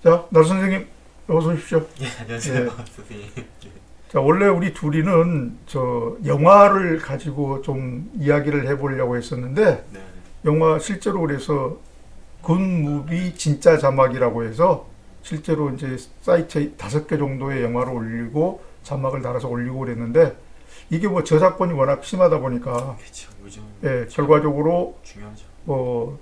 자, 나 선생님, 어서 오십시오. 예, 안녕하세요, 예. 선생님. 예. 자, 원래 우리 둘이는 영화를 가지고 좀 이야기를 해보려고 했었는데, 네, 영화 실제로 그래서 굿무비 진짜 자막이라고 해서 실제로 이제 사이트에 5개 정도의 영화를 올리고 자막을 달아서 올리고 그랬는데, 이게 뭐 저작권이 워낙 심하다 보니까, 그렇죠. 요즘 예, 결과적으로 중요하죠. 뭐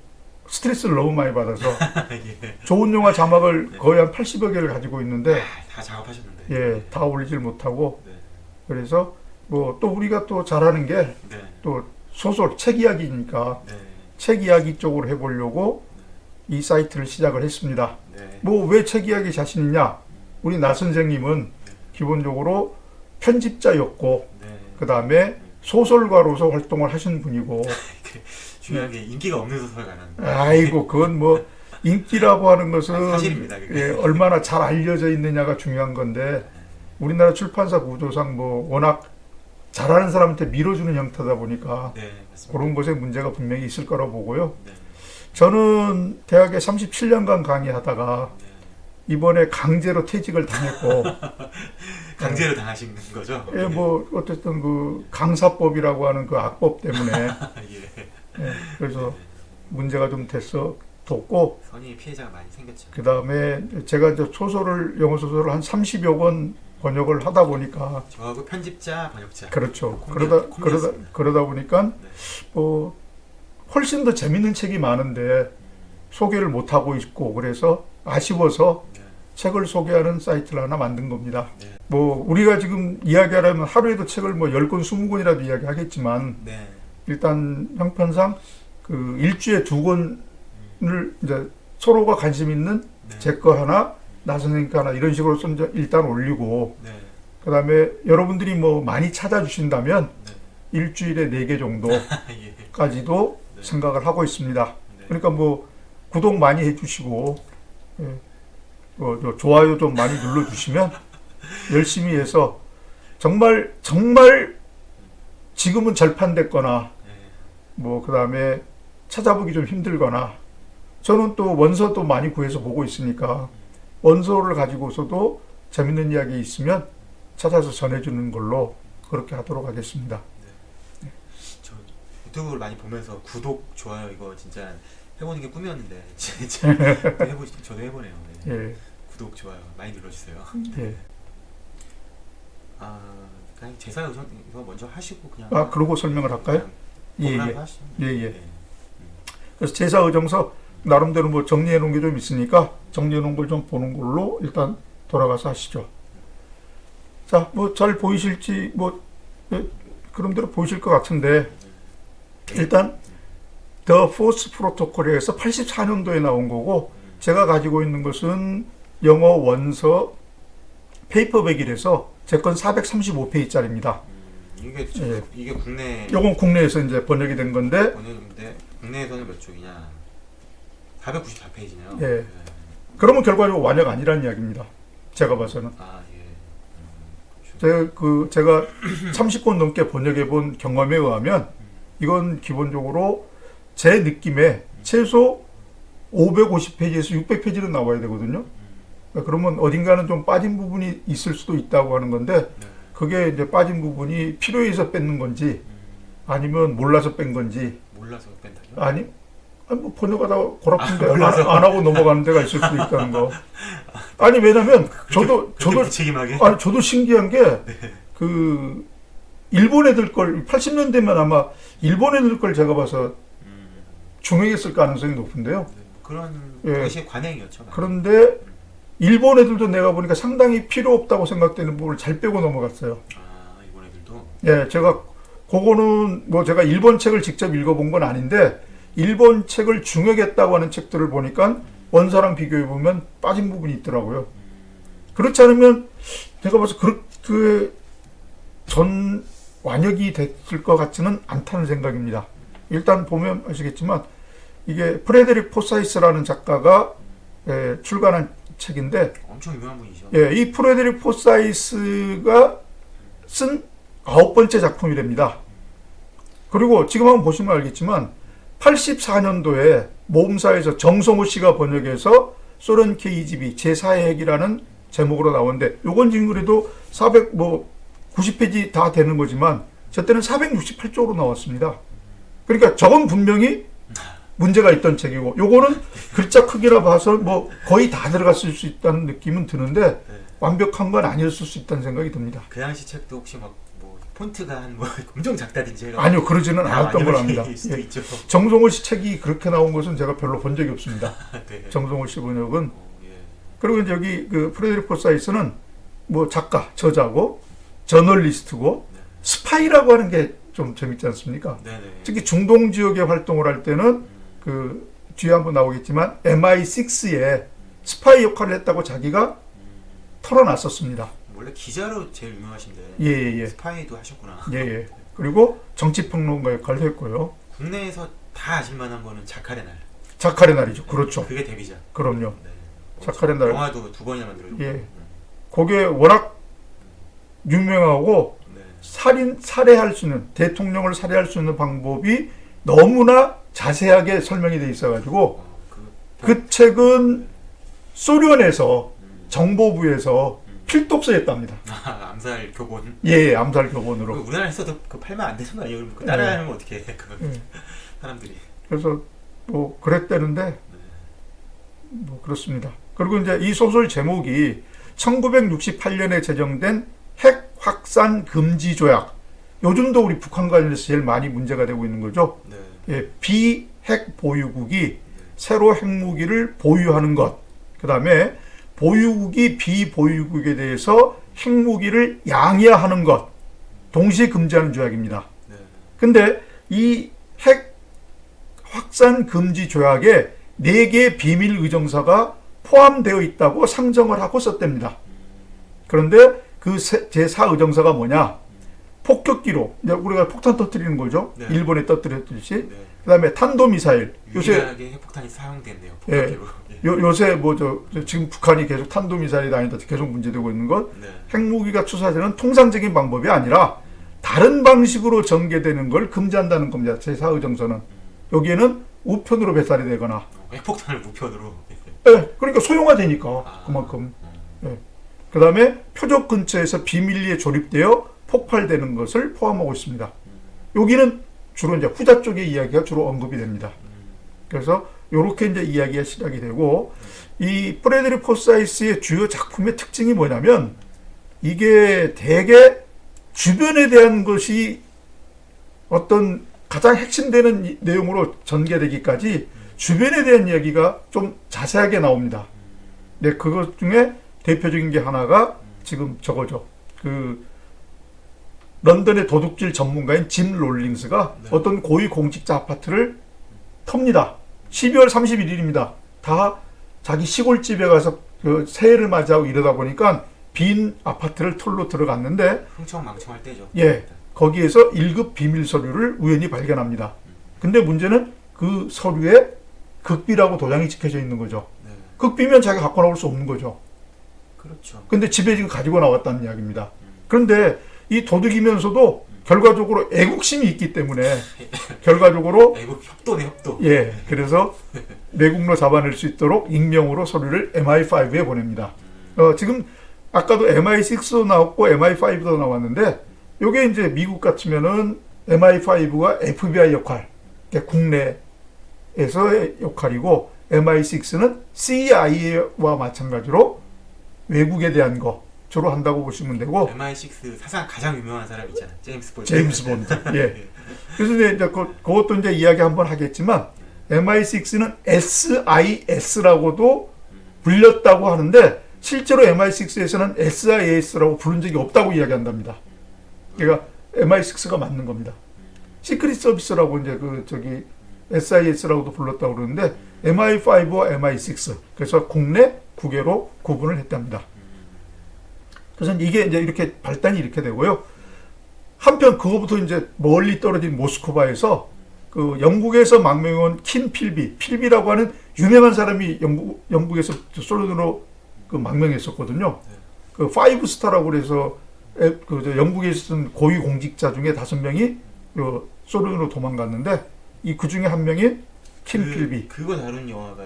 스트레스를 너무 많이 받아서 예. 좋은 영화 자막을 네. 거의 한 80여 개를 가지고 있는데, 다 작업하셨는데. 예, 다 올리질 못하고, 네, 그래서 뭐 또 우리가 또 잘하는 게 네, 또 소설, 책 이야기니까 네, 책 이야기 쪽으로 해보려고 이 사이트를 시작을 했습니다. 네. 뭐 왜 책 이야기 자신 있냐? 우리 나 선생님은 기본적으로 편집자였고, 네. 그 다음에 소설가로서 활동을 하신 분이고, 중요한 게 인기가 없는 소설가는. 아이고, 그건 뭐 인기라고 하는 것은 사실입니다, 그게. 예, 얼마나 잘 알려져 있느냐가 중요한 건데, 우리나라 출판사 구조상 뭐 워낙 잘하는 사람한테 밀어주는 형태다 보니까 네, 맞습니다. 그런 것에 문제가 분명히 있을 거라고 보고요. 네, 저는 대학에 37년간 강의하다가 네. 이번에 강제로 퇴직을 당했고, 강제로 당하신 거죠? 예, 뭐 어쨌든 그 강사법이라고 하는 그 악법 때문에 예. 예, 그래서 문제가 좀 됐어 뒀고, 선의 피해자가 많이 생겼죠. 그 다음에 제가 이제 영어 소설을 한 30여 권 번역을 하다 보니까, 저하고 편집자, 번역자. 그렇죠. 콤비- 그러다 콤비였습니다. 보니까 네. 뭐 훨씬 더 재밌는 책이 많은데 소개를 못 하고 있고, 그래서 아쉬워서 네, 책을 소개하는 사이트를 하나 만든 겁니다. 네, 뭐 우리가 지금 이야기하려면 하루에도 책을 뭐 10권, 20권이라도 이야기하겠지만, 네, 일단 형편상 그 일주에 2권을 이제 서로가 관심 있는 네. 제 거 하나, 나 선생님 거 하나 이런 식으로 일단 올리고, 네, 그 다음에 여러분들이 뭐 많이 찾아주신다면 네. 일주일에 4개 정도까지도 예. 네. 생각을 하고 있습니다. 네. 그러니까 뭐 구독 많이 해주시고, 예, 저 좋아요 좀 많이 눌러주시면 열심히 해서 정말 지금은 절판됐거나 네. 뭐 그 다음에 찾아보기 좀 힘들거나, 저는 또 원서도 많이 구해서 보고 있으니까 원서를 가지고서도 재밌는 이야기 있으면 찾아서 전해주는 걸로 그렇게 하도록 하겠습니다. 저 유튜브를 많이 보면서 구독, 좋아요 이거 진짜 해보는 게 꿈이었는데 진짜 저도 해보네요. 네. 예, 구독, 좋아요 많이 눌러주세요. 예. 아, 그냥 제사 우선 이거 먼저 하시고 그냥. 아, 그러고 설명을 할까요? 예, 예. 하시죠. 예, 예. 네. 그래서 제사의정서 나름대로 뭐 정리해 놓은 게 좀 있으니까 정리해 놓은 걸 좀 보는 걸로 일단 돌아가서 하시죠. 자, 뭐 잘 보이실지 뭐 예, 그런대로 보이실 것 같은데, 일단 The Fourth Protocol에서 84년도에 나온 거고, 제가 가지고 있는 것은 영어 원서 페이퍼백이라서 제 건 435페이지짜리입니다. 이게 예. 이게 국내 이건 국내에서 이제 번역이 된 건데, 번역인데 국내에서는 몇 쪽이냐? 494페이지네요. 예. 그러면 결과적으로 완역 아니라는 이야기입니다. 제가 봐서는. 아, 예. 그렇죠. 제가 30권 넘게 번역해 본 경험에 의하면 이건 기본적으로 제 느낌에 최소 550페이지에서 600페이지는 나와야 되거든요. 그러면 어딘가는 좀 빠진 부분이 있을 수도 있다고 하는 건데, 네. 그게 이제 빠진 부분이 필요해서 뺏는 건지 아니면 몰라서 뺀 건지, 몰라서 뺀다죠? 아니 뭐 번역하다 고라픈데 몰라서. 안 하고 넘어가는 데가 있을 수도 있다는 거. 아니 왜냐면 저도 무책임하게. 아니 저도 신기한 게 그 일본 애들 걸 80년대면 아마 일본 애들 걸 제가 봐서 중행했을 가능성이 높은데요. 네, 그런 예. 것이 관행이었죠. 그런데 일본 애들도 내가 보니까 상당히 필요 없다고 생각되는 부분을 잘 빼고 넘어갔어요. 아, 이번 애들도. 예, 제가 그거는 뭐 제가 일본 책을 직접 읽어본 건 아닌데, 일본 책을 중역했다고 하는 책들을 보니까 원서랑 비교해 보면 빠진 부분이 있더라고요. 그렇지 않으면 제가 봐서 그렇게 전 완역이 됐을 것 같지는 않다는 생각입니다. 일단 보면 아시겠지만 이게 프레데릭 포사이스라는 작가가 출간한 책인데, 엄청 유명한 분이죠. 예, 이 프레데릭 포사이스가 쓴 9번째 작품이랍니다. 그리고 지금 한번 보시면 알겠지만 84년도에 모험사에서 정성호 씨가 번역해서 소련 KGB 제4의 핵이라는 제목으로 나오는데 요건 지금 그래도 90페이지 다 되는 거지만 저 때는 468쪽으로 나왔습니다. 그러니까 저건 분명히 문제가 있던 책이고 요거는 글자 크기라 봐서 뭐 거의 다 들어갔을 수 있다는 느낌은 드는데 네. 완벽한 건 아니었을 수 있다는 생각이 듭니다. 그 당시 책도 혹시 막 뭐 폰트가 한 뭐 엄청 작다든지 해가지고 아니요, 그러지는 않았던 걸 압니다. 수도 예. 있죠. 정성호 씨 책이 그렇게 나온 것은 제가 별로 본 적이 없습니다. 네. 정성호 씨 번역은. 예. 그리고 이제 여기 그 프레드릭 포사이스는 뭐 작가, 저자고 저널리스트고 네. 스파이라고 하는 게 좀 재밌지 않습니까? 네네. 특히 중동 지역에 활동을 할 때는 그 뒤에 한번 나오겠지만 MI6에 스파이 역할을 했다고 자기가 털어놨었습니다. 원래 기자로 제일 유명하신데 예. 스파이도 하셨구나. 예. 그리고 정치평론가 역할도 했고요. 국내에서 다 아실만한 거는 자카의 날. 자카의 날이죠. 그렇죠. 그게 데뷔작. 그럼요. 네. 자카의 날. 영화도 2번이나 만들어졌고. 예. 그게 워낙 유명하고 네. 살해할 수 있는, 대통령을 살해할 수 있는 방법이 너무나 자세하게 설명이 돼 있어가지고 그 책은 소련에서 정보부에서 필독서였답니다. 암살 교본. 예, 암살 교본으로. 우리나라에서도 그 팔면 안 되는 거 아니에요? 그 따라하면 어떻게 해? 사람들이. 그래서 뭐 그랬다는데 뭐 그렇습니다. 그리고 이제 이 소설 제목이 1968년에 제정된 핵 확산 금지 조약. 요즘도 우리 북한 관련해서 제일 많이 문제가 되고 있는 거죠. 네. 예, 비핵 보유국이 새로 핵무기를 보유하는 것. 그 다음에 보유국이 비보유국에 대해서 핵무기를 양해하는 것. 동시에 금지하는 조약입니다. 네. 근데 이 핵 확산 금지 조약에 4개의 비밀 의정사가 포함되어 있다고 상정을 하고 썼답니다. 그런데 그 제4 의정사가 뭐냐? 폭격기로, 우리가 폭탄 터뜨리는 거죠. 네. 일본에 터뜨렸듯이. 네. 그 다음에 탄도미사일. 유일하게 핵폭탄이 사용됐네요. 폭격기로. 예. 요새 지금 북한이 계속 탄도미사일이 다니다 계속 문제되고 있는 것. 네. 핵무기가 투사되는 통상적인 방법이 아니라 다른 방식으로 전개되는 걸 금지한다는 겁니다. 제4 의정서는. 여기에는 우편으로 배달이 되거나. 핵폭탄을 우편으로. 예, 그러니까 소형화되니까 그만큼. 예. 그 다음에 표적 근처에서 비밀리에 조립되어 폭발되는 것을 포함하고 있습니다. 여기는 주로 이제 후자 쪽의 이야기가 주로 언급이 됩니다. 그래서 이렇게 이제 이야기가 시작이 되고, 이 프레드릭 포사이스의 주요 작품의 특징이 뭐냐면 이게 대개 주변에 대한 것이 어떤 가장 핵심되는 내용으로 전개되기까지 주변에 대한 이야기가 좀 자세하게 나옵니다. 네, 그것 중에 대표적인 게 하나가 지금 저거죠. 그 런던의 도둑질 전문가인 짐 롤링스가 네. 어떤 고위 공직자 아파트를 텁니다. 12월 31일입니다. 다 자기 시골집에 가서 그 새해를 맞이하고 이러다 보니까 빈 아파트를 털로 들어갔는데, 흥청망청할 때죠. 예, 거기에서 1급 비밀 서류를 우연히 발견합니다. 근데 문제는 그 서류에 극비라고 도장이 찍혀져 있는 거죠. 네. 극비면 자기가 갖고 나올 수 없는 거죠. 그렇죠. 근데 집에 지금 가지고 나왔다는 이야기입니다. 그런데 이 도둑이면서도 결과적으로 애국심이 있기 때문에 결과적으로 애국 협도네, 협도. 예, 그래서 매국노 잡아낼 수 있도록 익명으로 서류를 MI5에 보냅니다. 지금 아까도 MI6도 나왔고 MI5도 나왔는데, 요게 이제 미국 같으면은 MI5가 FBI 역할, 국내에서의 역할이고, MI6는 CIA와 마찬가지로 외국에 대한 거 주로 한다고 보시면 되고, MI6 사상 가장 유명한 사람 있잖아. 제임스 본드. 제임스 본드. 예. 그래서 이제 그것도 이제 이야기 한번 하겠지만, MI6는 SIS라고도 불렸다고 하는데, 실제로 MI6에서는 SIS라고 부른 적이 없다고 이야기한답니다. 그러니까 MI6가 맞는 겁니다. 시크릿 서비스라고 이제 SIS라고도 불렀다고 그러는데, MI5와 MI6, 그래서 국내 국외로 구분을 했답니다. 그래서 이게 이제 이렇게 발단이 이렇게 되고요. 한편 그거부터 이제 멀리 떨어진 모스크바에서 그 영국에서 망명한 킨 필비라고 하는 유명한 사람이 영국에서 소련으로 그 망명했었거든요. 그 5스타라고 그래서 영국에 있었던 고위 공직자 중에 5명이 그 소련으로 도망갔는데, 이 그 중에 한 명이 킨 필비. 그거 다룬 영화가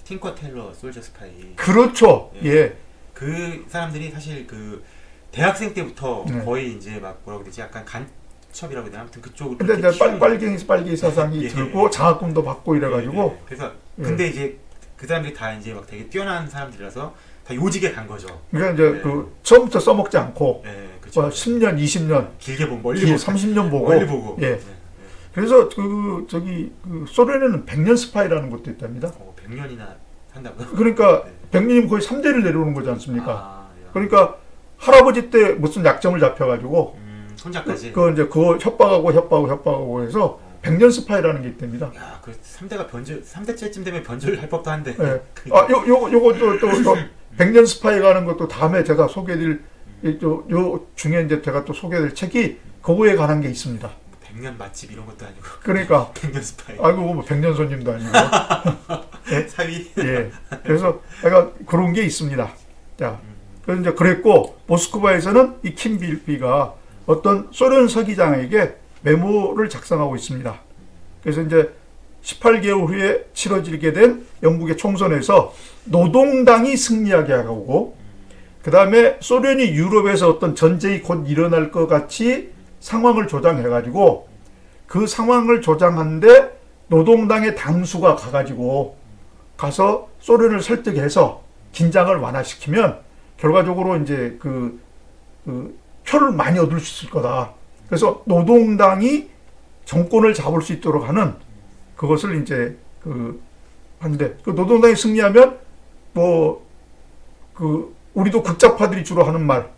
팅커 텔러 솔저 스파이. 그렇죠. 예. 그 사람들이 사실 그 대학생 때부터 네. 거의 이제 막 뭐라고 그러지 약간 간첩이라고 해야 되나 아무튼 그쪽으로 근데 이제 빨갱이 사상이 예, 들고 장학금도 받고 이래가지고 그래서 예. 근데 이제 그 사람들이 다 이제 막 되게 뛰어난 사람들이라서 다 요직에 간 거죠. 그러니까 이제 그 처음부터 써먹지 않고 예, 그렇죠. 10년, 20년, 길게 보고 멀리 뒤에 보고 30년 보고 멀리 보고. 예. 그래서 그 소련에는 100년 스파이라는 것도 있답니다. 100년이나 한다고요? 그러니까 네. 100년이면 거의 3대를 내려오는 거지 않습니까? 야. 그러니까 할아버지 때 무슨 약점을 잡혀가지고 손자까지. 그거 협박하고 해서 100년 스파이라는 게 있답니다. 야, 그 3대가 3대째쯤 되면 변절할 법도 한데. 예. 요것도 또 100년 스파이가 하는 것도 다음에 제가 소개해드릴 요 중에 이제 제가 또 소개해드릴 책이 그거에 관한 게 있습니다. 100년 맛집 이런 것도 아니고. 그러니까 100년 스파이. 아이고 뭐 100년 손님도 아니고. 예? 사위. 예. 그래서 내가 그런 게 있습니다. 자, 그래서 이제 그랬고 모스크바에서는 이 킴 빌비가 어떤 소련 서기장에게 메모를 작성하고 있습니다. 그래서 이제 18개월 후에 치러지게 된 영국의 총선에서 노동당이 승리하게 하고 그 다음에 소련이 유럽에서 어떤 전쟁이 곧 일어날 것 같이 상황을 조장해가지고 그 상황을 조장한데 노동당의 당수가 가서 소련을 설득해서 긴장을 완화시키면 결과적으로 이제 그 표를 많이 얻을 수 있을 거다. 그래서 노동당이 정권을 잡을 수 있도록 하는 그것을 이제 하는데 그 노동당이 승리하면 우리도 극좌파들이 주로 하는 말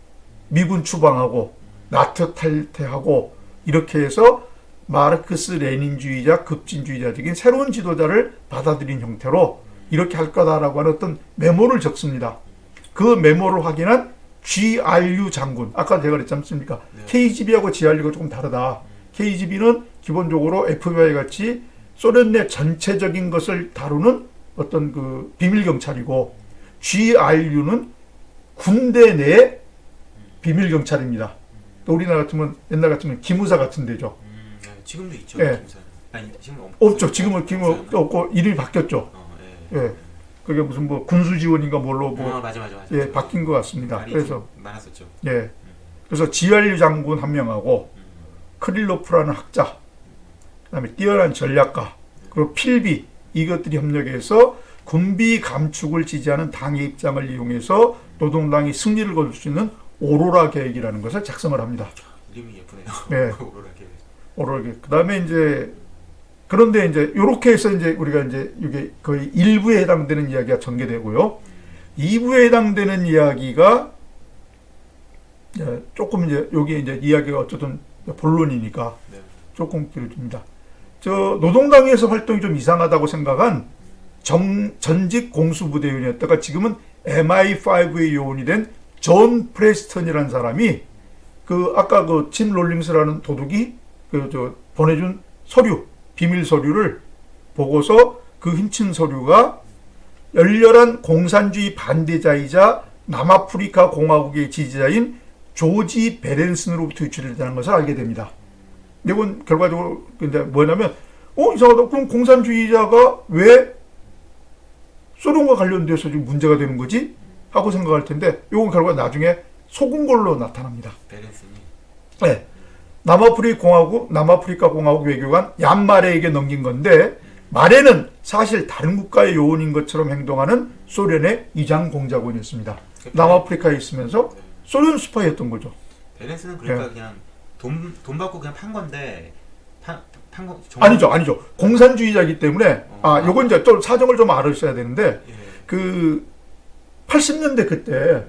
미군 추방하고 나토 탈퇴하고 이렇게 해서 마르크스 레닌주의자 급진주의자적인 새로운 지도자를 받아들인 형태로 이렇게 할 거다라고 하는 어떤 메모를 적습니다. 그 메모를 확인한 GRU 장군, 아까 제가 그랬지 않습니까? 네. KGB하고 GRU가 조금 다르다. KGB는 기본적으로 FBI 같이 소련 내 전체적인 것을 다루는 어떤 그 비밀 경찰이고 GRU는 군대 내 비밀 경찰입니다. 또 우리나라 같으면 옛날 같으면 기무사 같은 데죠. 네, 지금도 있죠. 예. 아니 지금 없죠. 지금은 기무 없고 이름이 바뀌었죠. 예. 그게 무슨 뭐 군수 지원인가 뭘로 맞아. 예, 바뀐 것 같습니다. 그래서 많았었죠. 예. 그래서 GRU 장군 한 명하고 크릴로프라는 학자, 그다음에 뛰어난 전략가, 그리고 필비 이것들이 협력해서 군비 감축을 지지하는 당의 입장을 이용해서 노동당이 승리를 거둘 수 있는 오로라 계획이라는 것을 작성을 합니다. 이름이 예쁘네요. 네. 오로라 계획. 오로라 계획. 그다음에 이제 그런데 이제 이렇게 해서 이제 우리가 이제 이게 거의 1부에 해당되는 이야기가 전개되고요. 2부에 해당되는 이야기가 조금 이제 여기 이제 이야기가 어쨌든 본론이니까 네. 조금 길어집니다. 노동당에서 활동이 좀 이상하다고 생각한 전직 공수부대원이었다가 지금은 MI5의 요원이 된 존 프레스턴이라는 사람이 아까 짐 롤링스라는 도둑이 보내준 서류, 비밀 서류를 보고서 그 훔친 서류가 열렬한 공산주의 반대자이자 남아프리카 공화국의 지지자인 조지 베렌슨으로부터 유출되는 것을 알게 됩니다. 이건 결과적으로 근데 뭐냐면 이상하다. 그럼 공산주의자가 왜 소련과 관련돼서 지금 문제가 되는 거지? 하고 생각할 텐데 이건 결과 나중에 속은 걸로 나타납니다. 베렌슨이. 네. 남아프리카 공화국 외교관 얀마레에게 넘긴 건데 마레는 사실 다른 국가의 요원인 것처럼 행동하는 소련의 위장 공작원이었습니다. 남아프리카에 있으면서 소련 스파이였던 거죠. 베렌슨은 그러니까 그냥 돈 받고 그냥 판 건데 판거 아니죠. 공산주의자이기 때문에 요건 이제 좀 사정을 좀 알으셔야 되는데 그 80년대 그때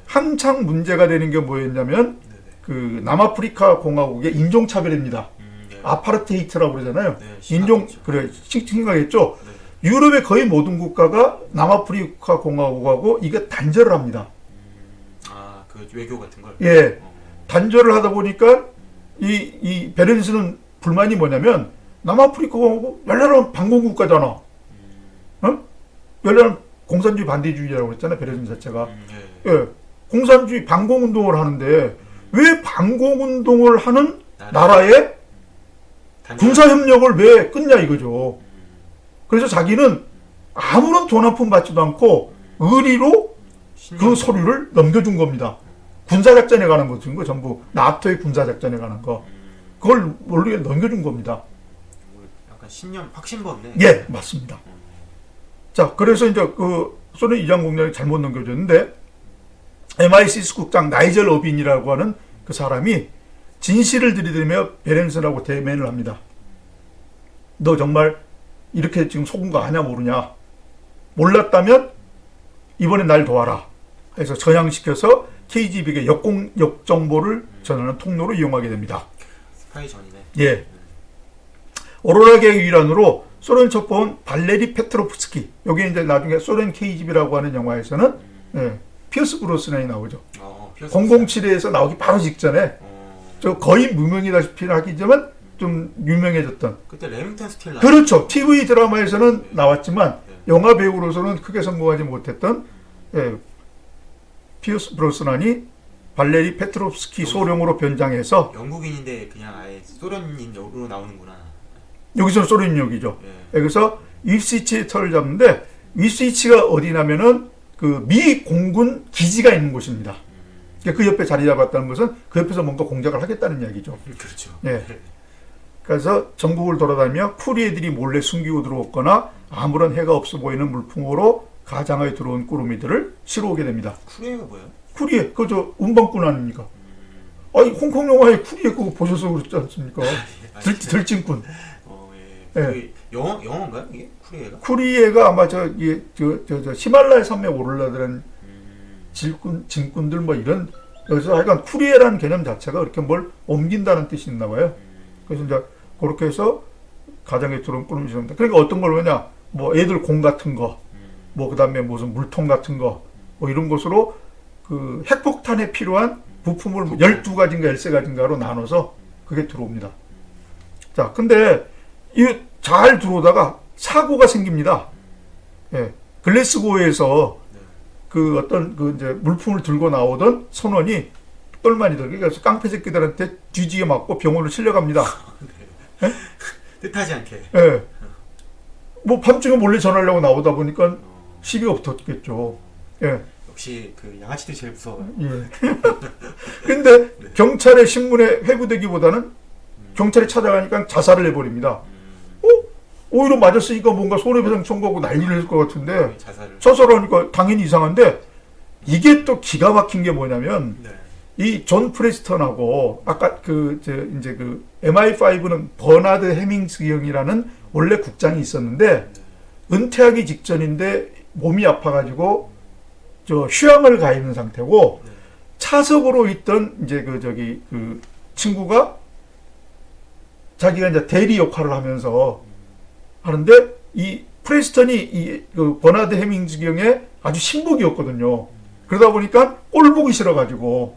한창 문제가 되는 게 뭐였냐면 그 남아프리카 공화국의 인종차별입니다. 아파르테이트라고 그러잖아요. 그래 심각했죠. 유럽의 거의 모든 국가가 남아프리카 공화국하고 이게 단절을 합니다. 그 외교 같은 걸. 예, 단절을 하다 보니까 이 베렌슨은 불만이 뭐냐면 남아프리카 공화국 열렬한 반공국가잖아. 열렬한 공산주의 반대주의자라고 했잖아요. 베렌슨 자체가. 예, 공산주의 반공운동을 하는데 왜 반공운동을 하는 나라에 군사협력을 왜 끊냐 이거죠. 그래서 자기는 아무런 돈 한 푼 받지도 않고 의리로 그 서류를 넘겨준 겁니다. 군사작전에 관한 거 준 거 전부 나토의 군사작전에 관한 거 그걸 원래 넘겨준 겁니다. 약간 신념 확신도 없네. 예, 맞습니다. 자, 그래서 이제 그 소련 이장 공장이 잘못 넘겨줬는데 MI6 국장 나이젤 어빈이라고 하는 그 사람이 진실을 들이대며 베렌슨하고 대면을 합니다. 너 정말 이렇게 지금 속은 거 아냐 모르냐? 몰랐다면 이번에 날 도와라. 해서 전향시켜서 KGB에게 역정보를 전하는 통로로 이용하게 됩니다. 스파이 전이네. 예. 오로라 계획 일환으로 소련 첩보원 발레리 페트로프스키. 여기 이제 나중에 소련 KGB라고 하는 영화에서는 예, 피어스 브로스난이 나오죠. 007에서 나오기 바로 직전에 저 거의 무명이다시피 하기지만 좀 유명해졌던. 그때 레밍턴 스틸 그렇죠. TV 드라마에서는 나왔지만 영화 배우로서는 크게 성공하지 못했던 예, 피어스 브로스난이 발레리 페트로프스키 소령으로 변장해서 영국인인데 그냥 아예 소련인으로 나오는구나. 여기서는 소련역이죠. 예. 여기서 윕스위치의 털을 잡는데 윕스위치가 어디냐면은 그 미 공군 기지가 있는 곳입니다. 그 옆에 자리 잡았다는 것은 그 옆에서 뭔가 공작을 하겠다는 이야기죠. 그렇죠. 예. 그래서 전국을 돌아다니며 쿠리에들이 몰래 숨기고 들어왔거나 아무런 해가 없어 보이는 물품으로 가장하에 들어온 꾸러미들을 실어 오게 됩니다. 쿠리에가 뭐예요? 쿠리에, 그저 운반꾼 아닙니까? 아니 홍콩 영화에 쿠리에 그거 보셔서 그렇지 않습니까? 들짐꾼. 예. 예. 영어인가요 이게 쿠리에가? 쿠리에가 아마 저 히말라야 산맥 오르려던 짐꾼들 뭐 이런 그래서 하여간 쿠리에라는 개념 자체가 그렇게 뭘 옮긴다는 뜻이 있나 봐요. 그래서 이제 그렇게 해서 가정에 들어온 꾸러미 시설입니다. 그러니까 어떤 걸 왜냐 뭐 애들 공 같은 거, 뭐 그다음에 무슨 물통 같은 거, 뭐 이런 것으로 그 핵폭탄에 필요한 부품을 12가지인가 13가지인가로 나눠서 그게 들어옵니다. 자, 근데 이 잘 들어오다가 사고가 생깁니다. 예. 글래스고에서 그 어떤 그 이제 물품을 들고 나오던 선원이 똘마니들 그래서 깡패 새끼들한테 뒤지게 맞고 병원을 실려갑니다. 네. 뜻하지 않게. 예. 뭐 밤중에 몰래 전화하려고 나오다 보니까 시비가 붙었겠죠. 예. 역시 그 양아치들이 제일 무서워요. 예. 근데 경찰의 신문에 회부되기보다는 경찰이 찾아가니까 자살을 해버립니다. 오히려 맞았으니까 뭔가 손해배상 청구하고 난리를 낼 것 같은데 자살하니까 당연히 이상한데 이게 또 기가 막힌 게 뭐냐면 이 존 프레스턴하고 아까 이제 그 MI5는 버나드 해밍스 형이라는 원래 국장이 있었는데 은퇴하기 직전인데 몸이 아파가지고 저 휴양을 가 있는 상태고 차석으로 있던 이제 그 친구가 자기가 이제 대리 역할을 하면서 하는데 이 프레스턴이 이 그 버나드 해밍즈 경의 아주 신복이었거든요. 그러다 보니까 꼴 보기 싫어가지고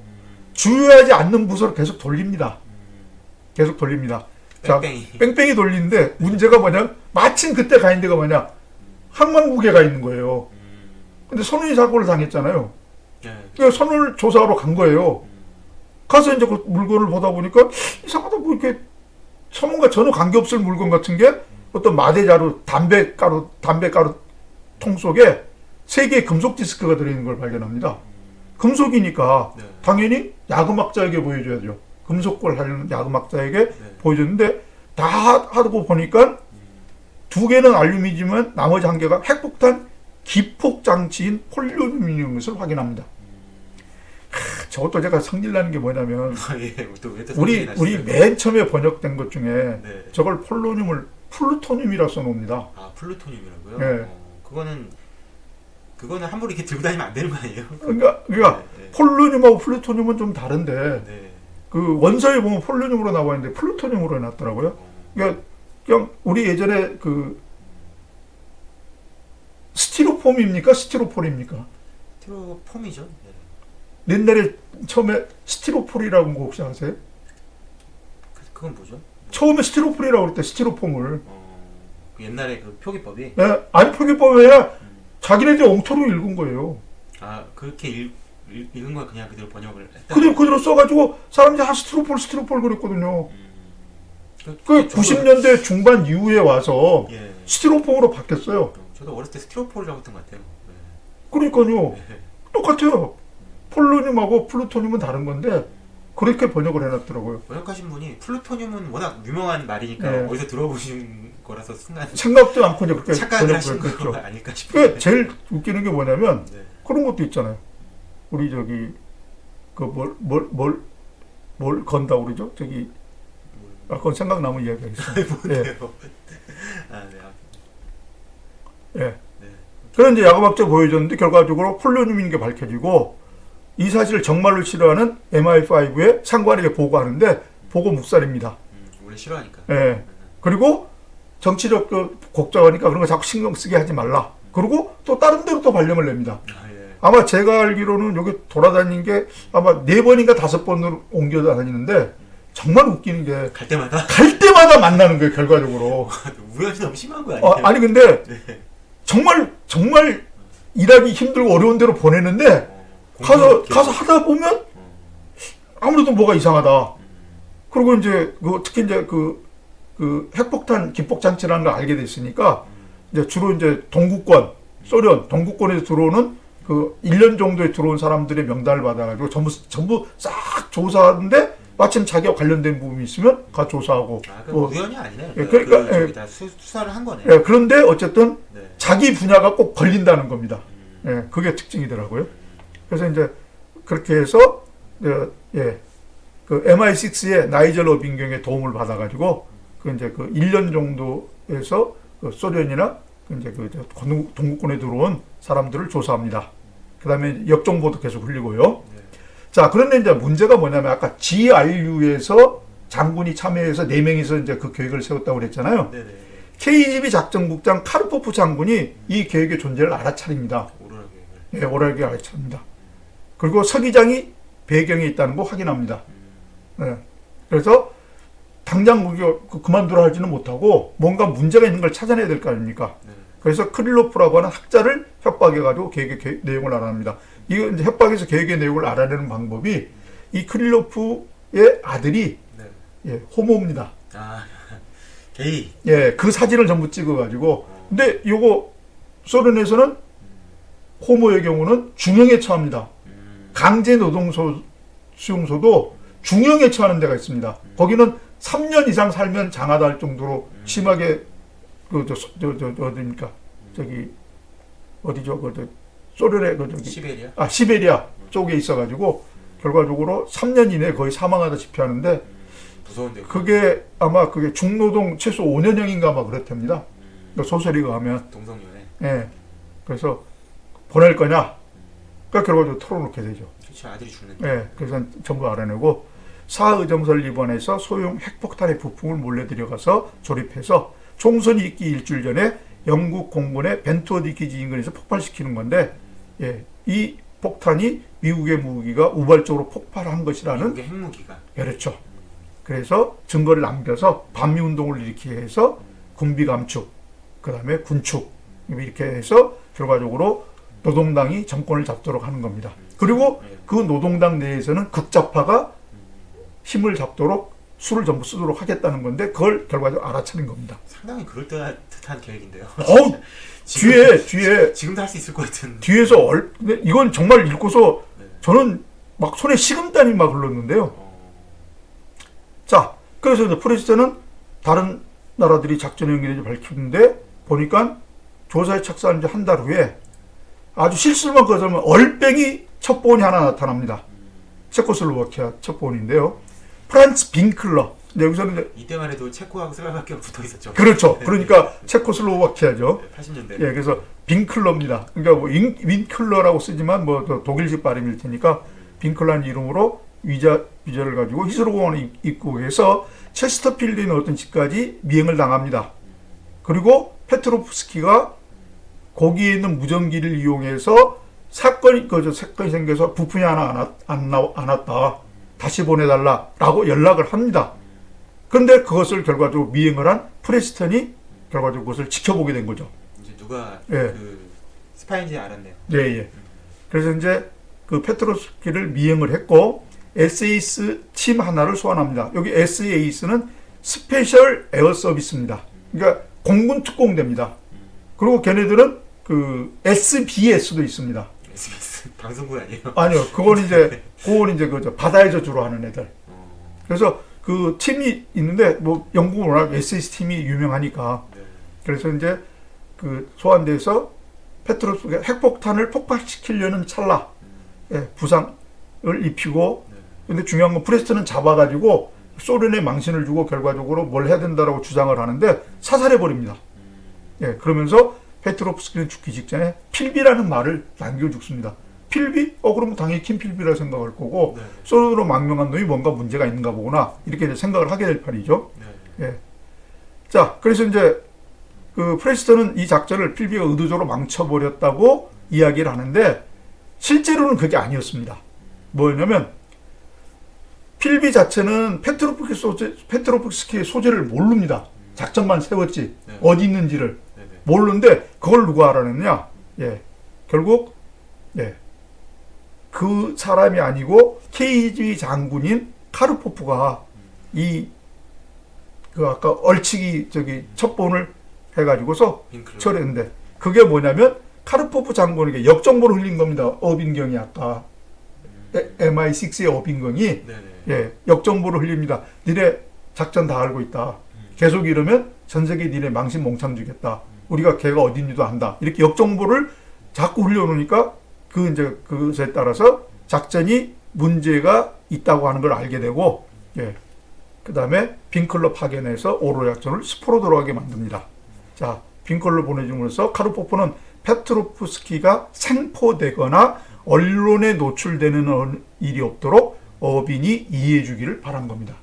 주요하지 않는 부서를 계속 돌립니다. 계속 돌립니다. 뺑뺑이. 자, 뺑뺑이 돌리는데 문제가 뭐냐? 마침 그때 가 있는 데가 뭐냐? 항만국에 가 있는 거예요. 근데 선원이 사고를 당했잖아요. 그러니까 선원을 조사하러 간 거예요. 가서 이제 그 물건을 보다 보니까 이상하다 뭐 이렇게 선원과 전혀 관계없을 물건 같은 게 어떤 마대자루, 담배가루 통 속에 3개의 금속 디스크가 들어있는 걸 발견합니다. 금속이니까 당연히 야금학자에게 보여줘야죠. 금속을 하려는 야금학자에게 보여줬는데 다 하고 보니까 2개는 알루미늄이지만 나머지 1개가 핵폭탄 기폭 장치인 폴루미늄인 것을 확인합니다. 저것도 제가 성질나는 게 뭐냐면 우리 맨 처음에 번역된 것 중에 저걸 플루토늄이라 써놓습니다. 아, 플루토늄이라고요? 네. 그거는 함부로 이렇게 들고 다니면 안 되는 거 아니에요? 그러니까 폴루늄하고 플루토늄은 좀 다른데 그 원서에 보면 폴루늄으로 나와 있는데 플루토늄으로 해놨더라고요. 그러니까 그냥 우리 예전에 그 스티로폼입니까? 스티로폴입니까? 스티로폼이죠. 옛날에 처음에 스티로폴이라고 거 혹시 아세요? 그건 뭐죠? 처음에 스티로폴이라고 그랬대. 스티로폼을. 옛날에 그 표기법이? 네, 아니 표기법이 아니라 자기네들이 엉터리로 읽은 거예요. 아, 그렇게 읽은 걸 그냥 그대로 번역을 했다? 그대로 써가지고 사람들이 스티로폴 그랬거든요. 그 90년대 중반 이후에 와서 스티로폼으로 바뀌었어요. 저도 어렸을 때 스티로폴이라고 했던 것 같아요. 그러니까요. 네. 똑같아요. 폴로늄하고 플루토늄은 다른 건데 그렇게 번역을 해놨더라고요. 번역하신 분이 플루토늄은 워낙 유명한 말이니까 네. 어디서 들어보신 거라서 순간 생각도 않고 이제 그렇게 착각을 하신 번역을 거 했죠. 아닐까 싶어요. 그게 제일 웃기는 게 뭐냐면 네. 그런 것도 있잖아요. 우리 저기 그 뭘 건다고 그러죠? 저기 그건 생각나면 이야기하겠습니다. 예. 뭔데요? 아, 네. 예. 네. 그런 이제 야구박자 보여줬는데 결과적으로 폴로늄인 게 밝혀지고 이 사실을 정말로 싫어하는 MI5에 상관에게 보고하는데 보고 묵살입니다. 원래 싫어하니까. 예. 그리고 정치적 그 곡작하니까 그런 거 자꾸 신경 쓰게 하지 말라. 그리고 또 다른 데로 또 발령을 냅니다. 아, 예. 아마 제가 알기로는 여기 돌아다닌 게 아마 4번인가 5번으로 옮겨 다니는데 정말 웃기는 게 갈 때마다 갈 때마다 만나는 거예요, 결과적으로. 우연히 너무 심한 거 아니에요? 아니 근데 네. 정말 일하기 힘들고 어려운 데로 보내는데 가서 하다 보면 아무래도 뭐가 이상하다. 그리고 이제 특히 이제 그 핵폭탄 기폭 장치라는 걸 알게 됐으니까 이제 주로 이제 동구권 소련 동구권에서 들어오는 그 1년 정도에 들어온 사람들의 명단을 받아가지고 전부 싹 조사하는데 마침 자기와 관련된 부분이 있으면 가 조사하고. 아, 그럼 우연이 아니네. 예, 그러니까 저기 다 수사를 한 거네. 예, 그런데 어쨌든 네. 자기 분야가 꼭 걸린다는 겁니다. 예, 그게 특징이더라고요. 그래서 이제 그렇게 해서 예, 그 MI6의 나이젤 어빙경의 도움을 받아가지고 그 이제 그 1년 정도에서 그 소련이나 이제 그 동구권에 들어온 사람들을 조사합니다. 그다음에 역정보도 계속 흘리고요. 네. 자, 그런데 이제 문제가 뭐냐면 아까 GRU에서 장군이 참여해서 4명이서 이제 그 계획을 세웠다고 그랬잖아요. 네네. KGB 작전국장 카르포프 장군이 이 계획의 존재를 알아차립니다. 오로라 계획을. 예, 오라게 알아차립니다. 그리고 서기장이 배경에 있다는 거 확인합니다. 예. 그래서 당장 그만두라 하지는 못하고 뭔가 문제가 있는 걸 찾아내야 될 거 아닙니까? 네. 그래서 크릴로프라고 하는 학자를 협박해가지고 계획의 내용을 알아냅니다. 이거 이제 협박해서 계획의 내용을 알아내는 방법이 이 크릴로프의 아들이 네. 예, 호모입니다. 아, 게이. 예, 그 사진을 전부 찍어가지고. 근데 요거 소련에서는 호모의 경우는 중형에 처합니다. 강제 노동소 수용소도 중형에 처하는 데가 있습니다. 거기는 3년 이상 살면 장하다 할 정도로 심하게 어디입니까? 저기 어디죠? 소련의 시베리아? 시베리아 쪽에 있어가지고 결과적으로 3년 이내에 거의 사망하다시피 하는데 무서운데요. 그게 아마 그게 중노동 최소 5년형인가 아마 그렇답니다. 소설이 가면 동성연애. 예. 그래서 보낼 거냐? 그러니까 결과적으로 털어놓게 되죠. 그렇죠. 아들이 죽는데. 예. 그래서 전부 알아내고 사의정설 입원해서 소형 핵폭탄의 부품을 몰래 들여가서 조립해서 총선이 있기 일주일 전에 영국 공군의 벤투어디키지 인근에서 폭발시키는 건데, 예, 이 폭탄이 미국의 무기가 우발적으로 폭발한 것이라는. 미국의 핵무기가. 그렇죠. 그래서 증거를 남겨서 반미운동을 일으키게 해서 군비 감축, 그 다음에 군축 이렇게 해서 결과적으로 노동당이 정권을 잡도록 하는 겁니다. 그리고 그 노동당 내에서는 극좌파가 힘을 잡도록 수를 전부 쓰도록 하겠다는 건데 그걸 결과적으로 알아차린 겁니다. 상당히 그럴듯한 계획인데요. 뒤에 지금도 할 수 있을 것 같은. 뒤에서 근데 이건 정말 읽고서 네. 저는 막 손에 식은땀이 막 흘렀는데요. 자, 그래서 이제 프레스트는 다른 나라들이 작전의 연기를 밝히는데 보니까 조사에 착수한 지 한 달 후에 아주 실수만 거절하면 얼뺑이 첩보원이 하나 나타납니다. 체코슬로바키아 첩보원인데요. 프란츠 빙클러. 여기서는 이제 이때만 해도 체코하고 슬로바키아가 붙어 있었죠. 그렇죠. 그러니까 체코슬로바키아죠. 80년대. 예, 그래서 빙클러입니다. 그러니까 뭐 윈클러라고 쓰지만 뭐 독일식 발음일 테니까 빙클러라는 이름으로 위자를 가지고 히스로 공원에 입국해서 체스터필드에 있는 어떤 집까지 미행을 당합니다. 그리고 페트로프스키가 거기에 있는 무전기를 이용해서 사건이 생겨서 부품이 하나 안 왔다. 다시 보내달라라고 연락을 합니다. 그런데 그것을 결과적으로 미행을 한 프레스턴이 결과적으로 그것을 지켜보게 된 거죠. 이제 누가 예. 그 스파인지 알았네요. 예, 예. 그래서 이제 그 페트로스키를 미행을 했고 SAS 팀 하나를 소환합니다. 여기 SAS는 스페셜 에어 서비스입니다. 그러니까 공군 특공대입니다. 그리고 걔네들은 그 SBS도 있습니다. SBS 방송국 아니에요? 아니요, 그건 이제 그 바다에서 주로 하는 애들. 그래서 그 팀이 있는데 뭐 영국은 워낙 SS 팀이 유명하니까. 네. 그래서 이제 그 소환돼서 페트로프스키가 핵폭탄을 폭발시키려는 찰나 부상을 입히고. 네. 근데 중요한 건 프레스턴은 잡아가지고 소련에 망신을 주고 결과적으로 뭘 해야 된다라고 주장을 하는데 사살해 버립니다. 예, 그러면서 페트로프스키는 죽기 직전에 필비라는 말을 남겨 죽습니다. 필비? 그러면 당연히 킴필비라 생각할 거고 네. 소련으로 망명한 놈이 뭔가 문제가 있는가 보구나 이렇게 이제 생각을 하게 될 판이죠. 네. 예. 자, 그래서 이제 그 프레스턴은 이 작전을 필비가 의도적으로 망쳐버렸다고 이야기를 하는데 실제로는 그게 아니었습니다. 뭐였냐면 필비 자체는 페트로프스키의 소재를 모릅니다. 작전만 세웠지 네. 어디 있는지를 네. 네. 모르는데 그걸 누가 알아냈냐? 예, 결국 그 사람이 아니고 KGB 장군인 카르포프가 그 아까 얼치기 첩본을 해가지고서 핑클. 처리했는데 그게 뭐냐면 카르포프 장군에게 역정보를 흘린 겁니다. 어빈경이 아까 MI6의 어빈경이 네네. 역정보를 흘립니다. 니네 작전 다 알고 있다. 계속 이러면 전 세계 니네 망신 몽창 주겠다. 우리가 걔가 어딘지도 안다. 이렇게 역정보를 자꾸 흘려놓으니까 그것에 따라서 작전이 문제가 있다고 하는 걸 알게 되고, 그 다음에 빈클러 파견해서 오로 작전을 스포로 돌아가게 만듭니다. 자, 빈클러 보내줌으로써 카르포프는 페트로프스키가 생포되거나 언론에 노출되는 일이 없도록 어빈이 이해해주기를 바란 겁니다.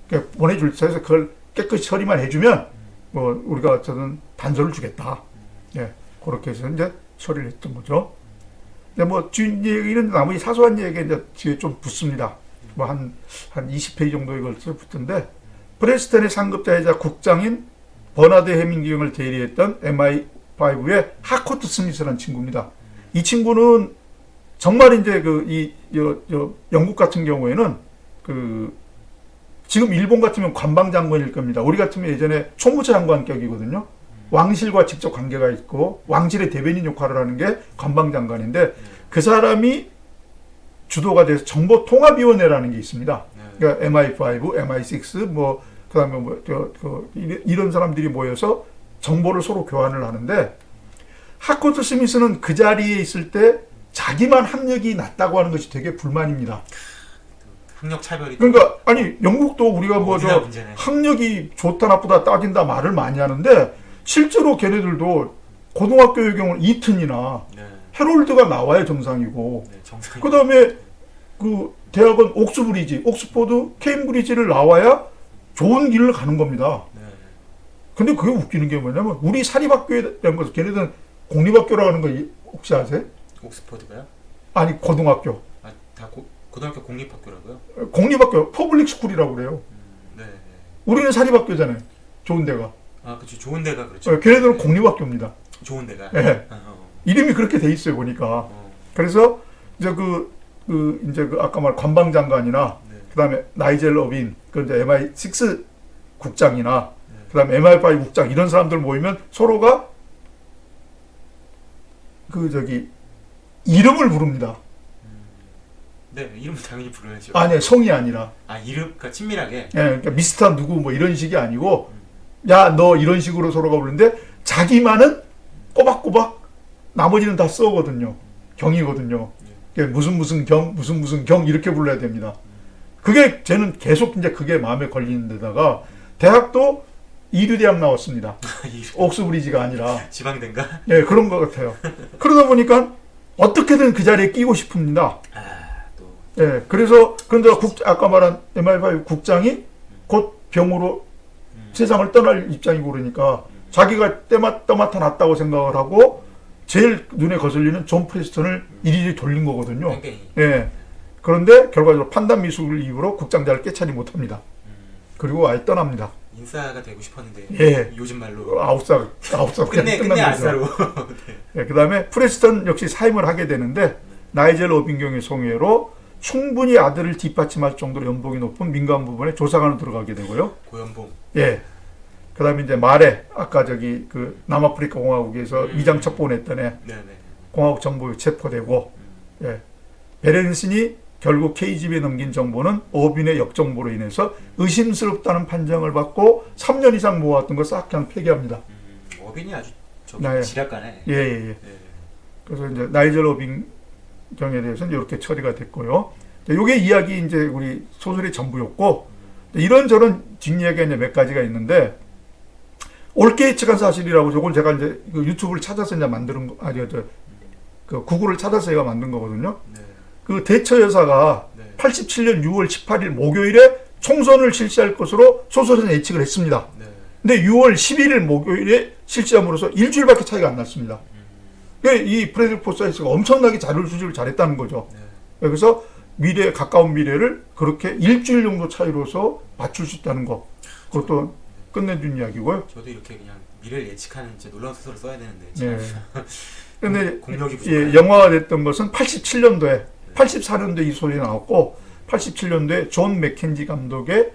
그러니까 보내줄 때에서 그걸 깨끗이 처리만 해주면 뭐 우리가 어쨌든 단서를 주겠다. 그렇게 해서 이제 처리를 했던 거죠. 근데 뭐 뒷얘기는 나머지 사소한 얘기가 이제 뒤에 좀 붙습니다. 뭐 한 20페이지 정도에 걸쳐 붙던데 프레스턴의 상급자이자 국장인 버나드 해밍경을 대리했던 MI5의 하코트 스미스라는 친구입니다. 이 친구는 정말 이제 영국 같은 경우에는 지금 일본 같으면 관방장관일 겁니다. 우리 같으면 예전에 총무처 장관격이거든요. 왕실과 직접 관계가 있고 왕실의 대변인 역할을 하는 게 관방장관인데 그 사람이 주도가 돼서 정보통합위원회라는 게 있습니다. 그러니까 MI5, MI6 그다음에 이런 사람들이 모여서 정보를 서로 교환을 하는데 하코트 스미스는 그 자리에 있을 때 자기만 학력이 낮다고 하는 것이 되게 불만입니다. 학력 차별이. 그러니까 아니 영국도 우리가 학력이 좋다 나쁘다 따진다 말을 많이 하는데 실제로 걔네들도 고등학교의 경우는 이튼이나 헤롤드가 나와야 정상이고 그 다음에 그 대학은 옥스포드, 케임브리지를 나와야 좋은 길을 가는 겁니다. 근데 그게 웃기는 게 뭐냐면 우리 사립학교에 대한 것을 걔네들은 공립학교라고 하는 거 혹시 아세요? 옥스퍼드가요? 아니 고등학교. 다 고등학교 공립학교라고요? 공립학교, 퍼블릭 스쿨이라고 그래요. 네. 우리는 사립학교잖아요. 좋은 데가. 그렇죠. 좋은 데가 그렇죠. 걔네들은 공립학교입니다. 좋은 데가. 이름이 그렇게 돼 있어요 보니까. 그래서 이제 아까 말 관방장관이나 그다음에 나이젤 어빈, 이제 MI6 국장이나 그다음에 MI5 국장 이런 사람들 모이면 서로가 이름을 부릅니다. 네, 이름은 당연히 불러야죠. 아니, 성이 아니라. 이름, 그러니까 친밀하게. 그러니까 미스터 누구 뭐 이런 식이 아니고, 야, 너 이런 식으로 서로가 부르는데 자기만은 꼬박꼬박 나머지는 다 써거든요. 경이거든요. 무슨 경 이렇게 불러야 됩니다. 그게 쟤는 계속 이제 그게 마음에 걸리는 데다가 대학도 이류대학 나왔습니다. 옥스브리지가 아니라 지방대인가? 그런 것 같아요. 그러다 보니까 어떻게든 그 자리에 끼고 싶습니다. 그래서 그런데 아까 말한 MI5 국장이 곧 병으로 세상을 떠날 입장이고 그러니까 자기가 떠맡아 놨다고 생각을 하고 제일 눈에 거슬리는 존 프레스턴을 이리저리 돌린 거거든요. 그런데 결과적으로 판단 미숙을 이유로 국장자를 깨차지 못합니다. 그리고 아예 떠납니다. 인싸가 되고 싶었는데 요즘 말로 아웃사 끝내 아싸로. 그 다음에 프레스턴 역시 사임을 하게 되는데 나이젤 어빈경의 송해로 충분히 아들을 뒷받침할 정도로 연봉이 높은 민간 부분에 조사관으로 들어가게 되고요. 고연봉. 그다음에 이제 말에 아까 저기 그 남아프리카 공화국에서 위장 첩보냈던 애 네네. 공화국 정부에 체포되고 예. 베렌슨이 결국 KGB에 넘긴 정보는 어빈의 역정보로 인해서 의심스럽다는 판정을 받고 3년 이상 모아왔던 걸 싹 그냥 폐기합니다. 어빈이 아주 네. 지략가네. 예. 네. 그래서 이제 나이젤 어빈 경에 대해서는 이렇게 처리가 됐고요. 요게 이야기 이제 우리 소설의 전부였고 이런저런 뒷이야기가 이제 몇 가지가 있는데 옳게 예측한 사실이라고 저걸 제가 이제 그 유튜브를 찾아서 이제 만드는 거 아니요 그 구글을 찾아서 제가 만든 거거든요. 네. 그 대처 여사가 네. 87년 6월 18일 목요일에 총선을 실시할 것으로 소설에서 예측을 했습니다. 네. 근데 6월 11일 목요일에 실시함으로써 일주일밖에 차이가 안 났습니다. 이 프레드릭 포사이스가 엄청나게 자료 수집을 잘했다는 거죠. 네. 그래서 가까운 미래를 그렇게 일주일 정도 차이로서 맞출 수 있다는 거. 그것도 끝내준 이야기고요. 저도 이렇게 그냥 미래를 예측하는 진짜 놀라운 소설을 써야 되는데. 네. 근데 공력이 부족해요. 예, 영화가 됐던 것은 87년도에 84년도에 이 소리 나왔고 87년도에 존 맥켄지 감독의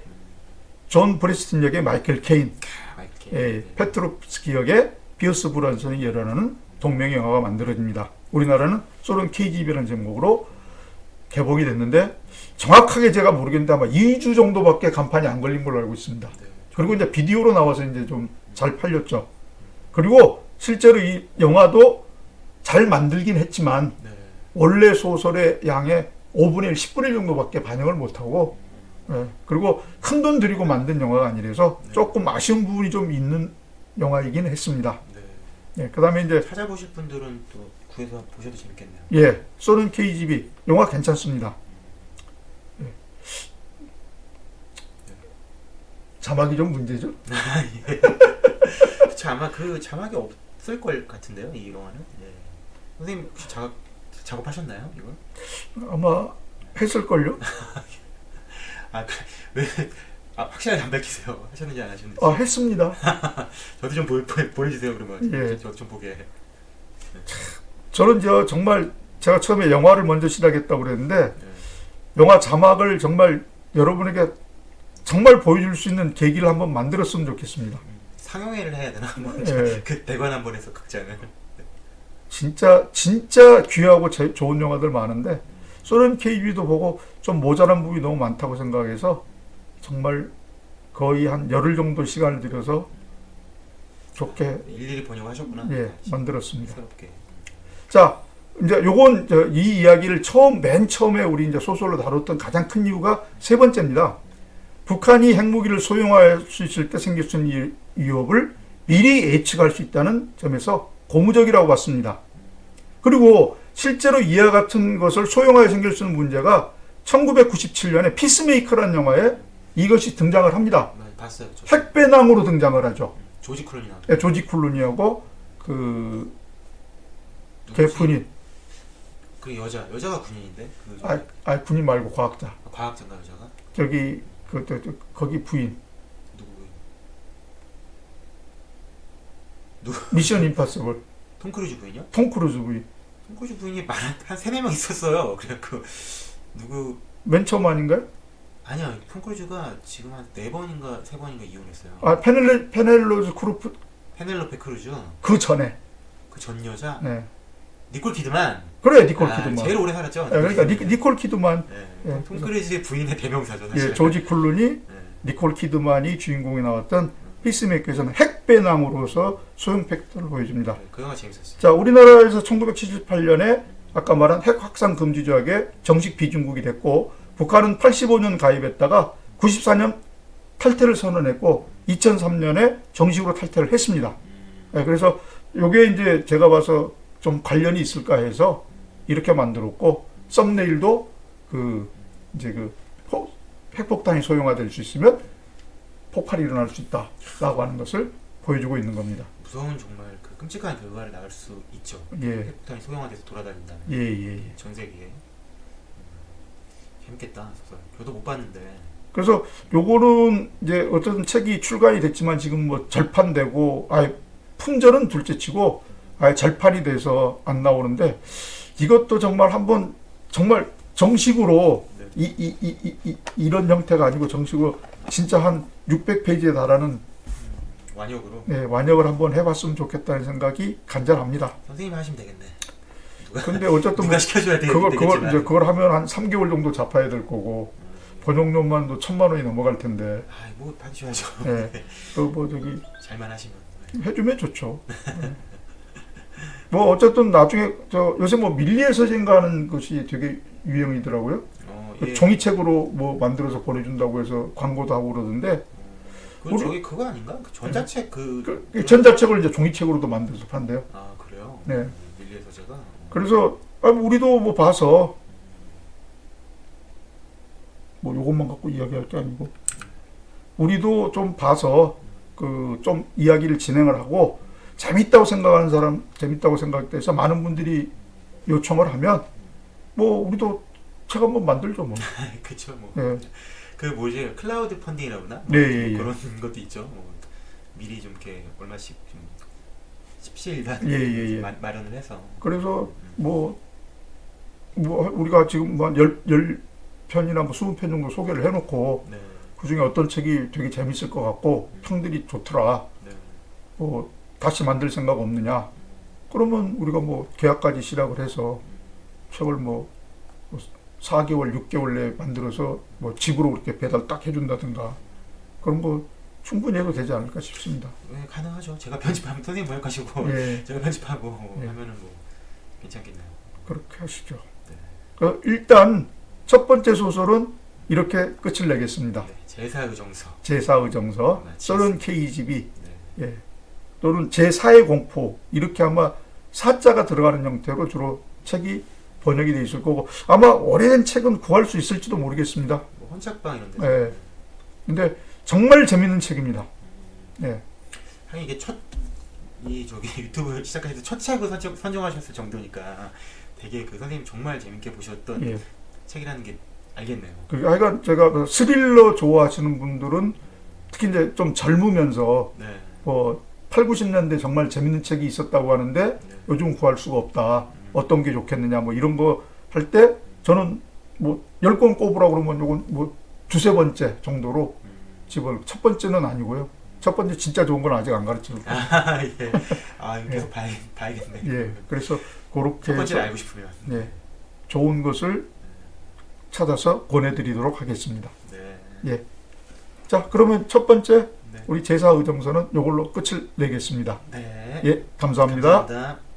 존 브레스튼 역의 마이클 케인, 예, 페트로프스키 역의 비어스 브런슨이 열어나는 동명의 영화가 만들어집니다. 우리나라는 소련 KGB라는 제목으로 개봉이 됐는데 정확하게 제가 모르겠는데 아마 2주 정도밖에 간판이 안 걸린 걸로 알고 있습니다. 네. 그리고 이제 비디오로 나와서 이제 좀 잘 팔렸죠. 그리고 실제로 이 영화도 잘 만들긴 했지만 네. 원래 소설의 양의 5분의 1, 10분의 1 정도밖에 반영을 못하고 예, 그리고 큰 돈 들이고 만든 영화가 아니라서 조금 아쉬운 부분이 좀 있는 영화이긴 했습니다. 네. 예, 그 다음에 이제 찾아보실 분들은 또 구해서 보셔도 재밌겠네요. 예, 소련 KGB 영화 괜찮습니다. 예. 자막이 좀 문제죠? 저 아마 그 자막이 없을 걸 같은데요, 이 영화는. 네. 선생님 혹시 작업하셨나요, 이걸? 아마 했을걸요? 왜? 확실하게 안 밝히세요. 하셨는지 안 하셨는지. 아, 했습니다. 저도 좀 보여주세요, 그러면. 예. 저도 좀 보게. 저는 정말 제가 처음에 영화를 먼저 시작했다고 그랬는데 네. 영화 자막을 정말 여러분에게 정말 보여줄 수 있는 계기를 한번 만들었으면 좋겠습니다. 상영회를 해야 되나? 한번 예. 그 대관 한번 해서 극장을. 진짜 귀하고 좋은 영화들 많은데 소련 KGB도 보고 좀 모자란 부분이 너무 많다고 생각해서 정말 거의 한 열흘 정도 시간을 들여서 좋게 일일이 번역하셨구나. 예, 만들었습니다. 새롭게. 자, 이제 요건 이 이야기를 맨 처음에 우리 이제 소설로 다뤘던 가장 큰 이유가 세 번째입니다. 북한이 핵무기를 소용할 수 있을 때 생길 수 있는 위협을 미리 예측할 수 있다는 점에서 고무적이라고 봤습니다. 그리고 실제로 이와 같은 것을 소용하여 생길 수 있는 문제가 1997년에 피스메이커라는 영화에 이것이 등장을 합니다. 네, 봤어요. 저. 핵배낭으로 등장을 하죠. 조지 클루니 나왔죠. 예, 조지 클루니하고 걔 군인, 그 여자가 군인인데. 군인 말고 과학자. 과학자인가 여자가? 저기 거기 부인. 누구? 미션 임파서블. 톰 크루즈 부인이요? 톰 크루즈 부인. 톰 크루즈 부인이 한 3-4명 있었어요. 그래갖고 누구 맨 처음 아닌가요? 아니야. 톰 크루즈가 지금 한 4번인가 3번인가 이혼했어요. 아, 페넬로즈 크루프 페넬로페 크루즈 그 전에. 그 전 여자 네. 니콜 키드만. 그래, 니콜 키드만. 제일 오래 살았죠. 그러니까 니콜 키드만. 네. 예, 톰 크루즈의 부인의 대명사죠. 사실. 예, 조지 클루니, 네. 니콜 키드만이 주인공이 나왔던 피스메이커에서는 핵배낭으로서 소형 팩트를 보여줍니다. 네, 그 영화 재밌었어요. 자, 우리나라에서 1978년에 아까 말한 핵 확산 금지 조약에 정식 비준국이 됐고 북한은 85년 가입했다가 94년 탈퇴를 선언했고 2003년에 정식으로 탈퇴를 했습니다. 네, 그래서 요게 이제 제가 봐서 좀 관련이 있을까 해서 이렇게 만들었고 썸네일도 핵폭탄이 소형화될 수 있으면 폭발이 일어날 수 있다라고 하는 것을 보여주고 있는 겁니다. 무서운 정말 그 끔찍한 결과를 낳을 수 있죠. 예. 핵폭탄이 소형화돼서 돌아다닌다면. 예. 전 세계에. 재밌겠다. 소설. 저도 못 봤는데. 그래서 요거는 이제 어쨌든 책이 출간이 됐지만 지금 뭐 절판되고 품절은 둘째치고 절판이 돼서 안 나오는데 이것도 정말 한번 정말 정식으로 이런 형태가 아니고 정식으로 진짜 한 600페이지에 달하는 완역으로. 네, 완역을 한번 해봤으면 좋겠다는 생각이 간절합니다. 선생님이 하시면 되겠네. 근데 어쨌든 누가 시켜줘야 그걸 하면 한 3개월 정도 잡아야 될 거고 번역료만도 1,000만 원이 넘어갈 텐데. 뭐 받으셔야죠. 네. 뭐 저기 잘만 하시면. 해주면 좋죠. 네. 뭐 어쨌든 나중에 요새 뭐 밀리의 서재인가 하는 것이 되게 유행이더라고요. 예. 종이책으로 뭐 만들어서 보내준다고 해서 광고도 하고 그러던데. 저기 그거 아닌가? 그 전자책 전자책을 이제 종이책으로도 만들어서 판대요. 아 그래요? 네. 밀리의 서재가. 그래서 우리도 뭐 봐서 뭐 요것만 갖고 이야기할 게 아니고 우리도 좀 봐서 그 좀 이야기를 진행을 하고 재밌다고 생각하는 사람, 재밌다고 생각돼서 많은 분들이 요청을 하면 뭐 우리도 책 한번 만들죠 뭐. 그렇죠 뭐. 네. 그 뭐지 클라우드 펀딩이라고 하나? 네, 예, 예. 그런 것도 있죠. 뭐 미리 좀 이렇게 얼마씩 좀 십시일반 예. 마련을 해서. 그래서 뭐 우리가 지금 뭐 한 10편이나 뭐 20편 정도 소개를 해놓고 네. 그 중에 어떤 책이 되게 재밌을 것 같고 평들이 좋더라. 네. 뭐 다시 만들 생각 없느냐? 그러면 우리가 뭐 계약까지 시작을 해서 책을 뭐 4개월, 6개월 내에 만들어서 뭐 집으로 그렇게 배달 딱 해준다든가 그런 거 충분히 해도 되지 않을까 싶습니다. 네, 가능하죠. 제가 편집하면 선생님 번역하시고 예. 제가 편집하고 예. 하면은 뭐 괜찮겠네요. 그렇게 하시죠. 네. 일단 첫 번째 소설은 이렇게 끝을 내겠습니다. 네. 제사의정서. 제사의정서 아, 썰은 KGB 네. 예. 또는 제4의 공포 이렇게 아마 사자가 들어가는 형태로 주로 책이 번역이 돼 있을 거고 아마 오래된 책은 구할 수 있을지도 모르겠습니다. 뭐 헌책방 이런 데. 예. 근데 정말 재밌는 책입니다. 예. 하긴 이게 저기 유튜브 시작하실 때 첫 책을 선정하셨을 정도니까 되게 그 선생님 정말 재밌게 보셨던 예. 책이라는 게 알겠네요. 하여간 제가 그 스릴러 좋아하시는 분들은 특히 이제 좀 젊으면서 네. 뭐 8, 90년대 정말 재밌는 책이 있었다고 하는데 네. 요즘 구할 수가 없다. 어떤 게 좋겠느냐 뭐 이런 거 할 때 저는 뭐 10권 꼽으라고 그러면 요건 뭐 두세 번째 정도로 집을 첫 번째는 아니고요. 첫 번째 진짜 좋은 건 아직 안 가르치고. 아, 예. 이거 계속 예. 봐야겠네. 예. 그래서 그렇게 첫 번째를 해서 알고 싶으면. 예. 좋은 것을 찾아서 보내드리도록 하겠습니다. 네. 예. 자, 그러면 첫 번째 네. 우리 제사의정서는 이걸로 끝을 내겠습니다. 네. 예, 감사합니다. 감사합니다.